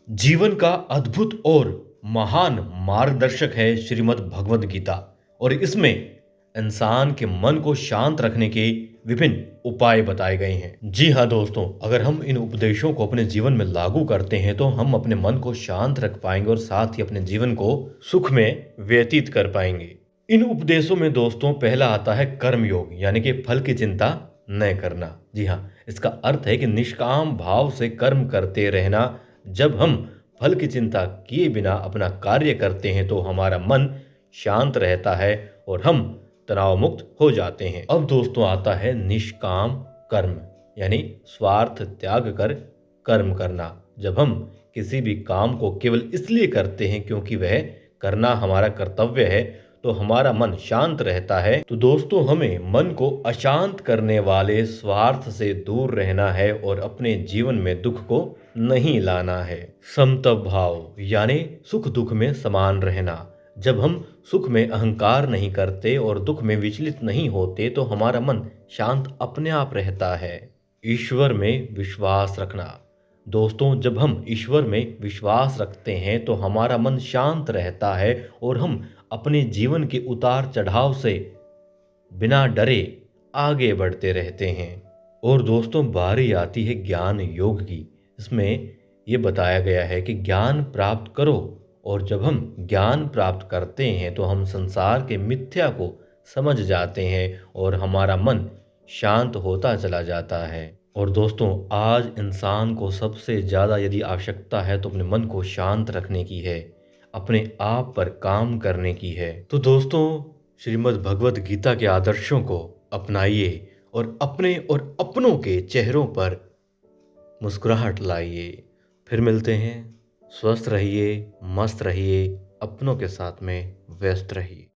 जीवन का अद्भुत और महान मार्गदर्शक है श्रीमद् भगवद गीता और इसमें इंसान के मन को शांत रखने के विभिन्न उपाय बताए गए हैं। जी हाँ दोस्तों, अगर हम इन उपदेशों को अपने जीवन में लागू करते हैं तो हम अपने मन को शांत रख पाएंगे और साथ ही अपने जीवन को सुख में व्यतीत कर पाएंगे। इन उपदेशों में दोस्तों पहला आता है कर्म योग, यानी कि फल की चिंता न करना। जी हाँ, इसका अर्थ है कि निष्काम भाव से कर्म करते रहना। जब हम फल की चिंता किए बिना अपना कार्य करते हैं तो हमारा मन शांत रहता है और हम तनाव मुक्त हो जाते हैं। अब दोस्तों आता है निष्काम कर्म, यानी स्वार्थ त्याग कर कर्म करना। जब हम किसी भी काम को केवल इसलिए करते हैं क्योंकि वह करना हमारा कर्तव्य है तो हमारा मन शांत रहता है। तो दोस्तों हमें मन को अशांत करने वाले स्वार्थ से दूर रहना है और अपने जीवन में दुख को नहीं लाना है। समतव भाव यानी सुख दुख में समान रहना। जब हम सुख में अहंकार नहीं करते और दुख में विचलित नहीं होते तो हमारा मन शांत अपने आप रहता है। ईश्वर में विश्वास रखना। दोस्तों जब हम ईश्वर में विश्वास रखते हैं तो हमारा मन शांत रहता है और हम अपने जीवन के उतार चढ़ाव से बिना डरे आगे बढ़ते रहते हैं। और दोस्तों बारी आती है ज्ञान योग की। इसमें ये बताया गया है कि ज्ञान प्राप्त करो, और जब हम ज्ञान प्राप्त करते हैं तो हम संसार के मिथ्या को समझ जाते हैं और हमारा मन शांत होता चला जाता है। और दोस्तों आज इंसान को सबसे ज़्यादा यदि आवश्यकता है तो अपने मन को शांत रखने की है, अपने आप पर काम करने की है। तो दोस्तों श्रीमद् भगवद गीता के आदर्शों को अपनाइए और अपने और अपनों के चेहरों पर मुस्कुराहट लाइए। फिर मिलते हैं। स्वस्थ रहिए, मस्त रहिए, अपनों के साथ में व्यस्त रहिए।